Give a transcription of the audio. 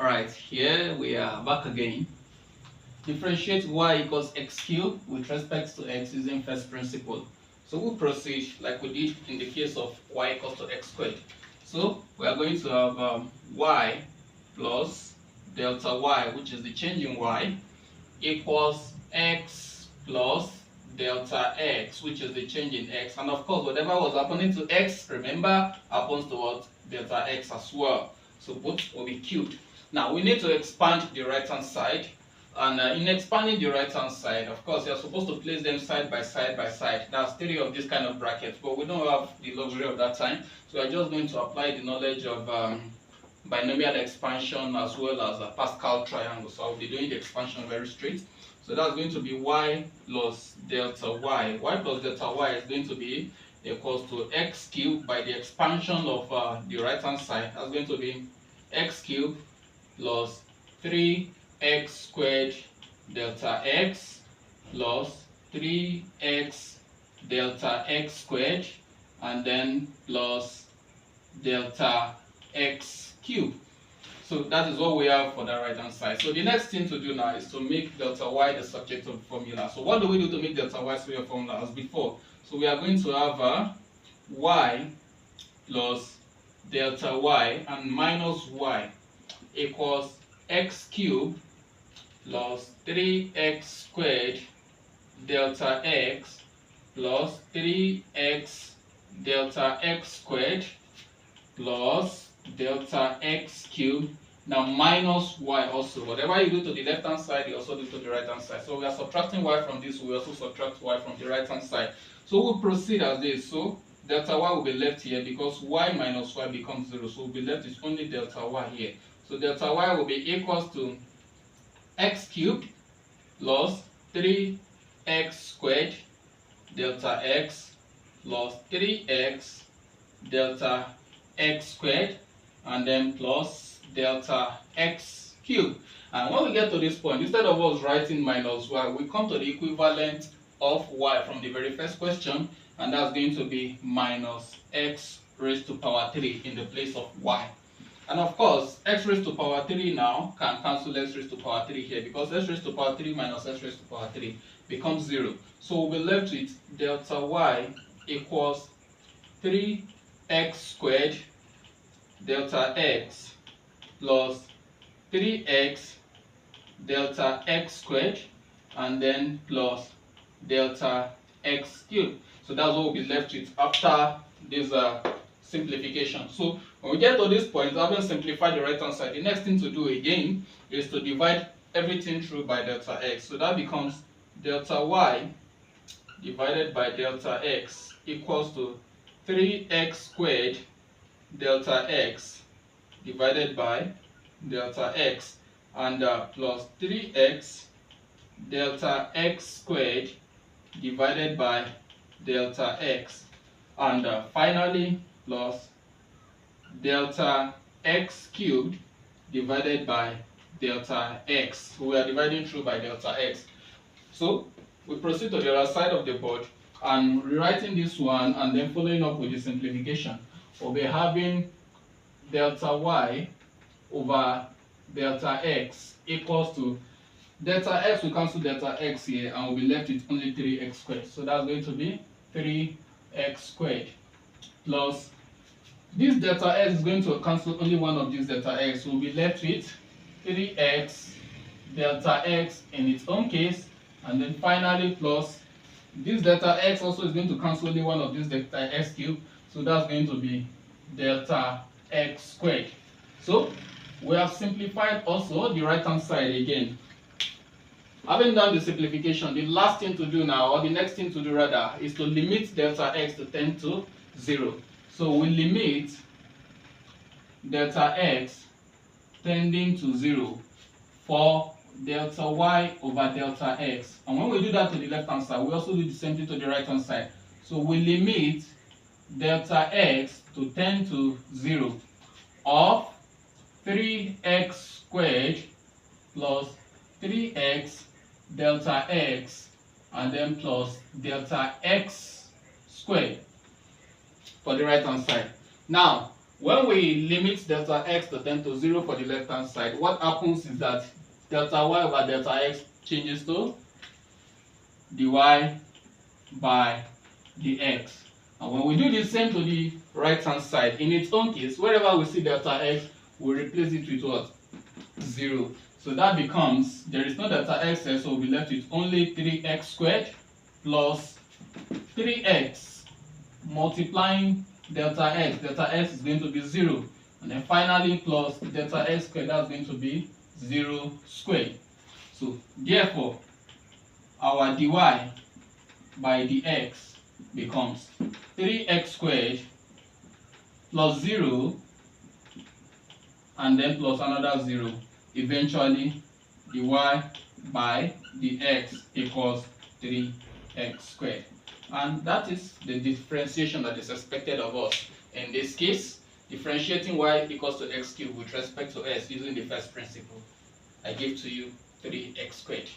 Alright, here we are back again. Differentiate y equals x cubed with respect to x using first principle. So we'll proceed like we did in the case of y equals to x squared. So we are going to have y plus delta y, which is the change in y, equals x plus delta x, which is the change in x. And of course, whatever was happening to x, remember, happens to what? Delta x as well. So both will be cubed. Now we need to expand the right hand side. And in expanding the right hand side, of course, you're supposed to place them side by side by side. That's three of this kind of brackets, but we don't have the luxury of that time. So we're just going to apply the knowledge of binomial expansion as well as a Pascal triangle. So I'll be doing the expansion very straight. So that's going to be y plus delta y. Y plus delta y is going to be equals to x cubed by the expansion of the right hand side. That's going to be x cubed plus 3x squared delta x plus 3x delta x squared, and then plus delta x cubed. So that is what we have for the right hand side. So the next thing to do now is to make delta y the subject of the formula. So what do we do to make delta y subject of formula as before? So we are going to have y plus delta y and minus y equals x cubed plus 3x squared delta x plus 3x delta x squared plus delta x cubed. Now minus y also. Whatever you do to the left hand side, you also do to the right hand side. So we are subtracting y from this, we also subtract y from the right hand side. So we'll proceed as this. So delta y will be left here because y minus y becomes 0. So we'll be left with only delta y here. So delta y will be equals to x cubed plus 3x squared delta x plus 3x delta x squared, and then plus delta x cubed. And when we get to this point, instead of us writing minus y, we come to the equivalent of y from the very first question, and that's going to be minus x raised to power 3 in the place of y. And of course, x raised to power 3 now can cancel x raised to power 3 here, because x raised to power 3 minus x raised to power 3 becomes 0. So we'll be left with delta y equals 3x squared delta x plus 3x delta x squared, and then plus delta x cubed. So that's what we'll be left with after this simplification. So when we get to this point, having simplified the right hand side, the next thing to do again is to divide everything through by delta x. So that becomes delta y divided by delta x equals to 3x squared delta x divided by delta x, and plus 3x delta x squared divided by delta x, and finally plus delta x cubed divided by delta x. So we are dividing through by delta x. So we proceed to the other side of the board and rewriting this one and then following up with the simplification. We'll be having delta y over delta x equals to delta x, we cancel delta x here and we'll be left with only 3x squared. So that's going to be 3x squared plus this delta x is going to cancel only one of these delta x. So we'll be left with 3x delta x in its own case, and then finally plus this delta x also is going to cancel only one of these delta x cubed. So that's going to be delta x squared. So we have simplified also the right hand side again. Having done the simplification, the last thing to do now, or the next thing to do rather, is to limit delta x to tend to 0. So we limit delta x tending to 0 for delta y over delta x. And when we do that to the left hand side, we also do the same thing to the right hand side. So we limit delta x to tend to 0 of 3x squared plus 3x delta x, and then plus delta x squared for the right hand side. Now When we limit delta x to tend to 0 for the left hand side, what happens is that delta y over delta x changes to dy by dx. And when we do the same to the right hand side, in its own case, wherever we see delta x, we replace it with what? 0. So that becomes, there is no delta x here, so we'll be left with only 3x squared plus 3x multiplying delta x. Delta x is going to be 0. And then finally plus delta x squared, that's going to be 0 squared. So therefore, our dy by dx becomes 3x squared plus 0 and then plus another 0. Eventually, dy by dx equals 3x squared. And that is the differentiation that is expected of us. In this case, differentiating y equals to x cubed with respect to s using the first principle. I give to you 3x squared.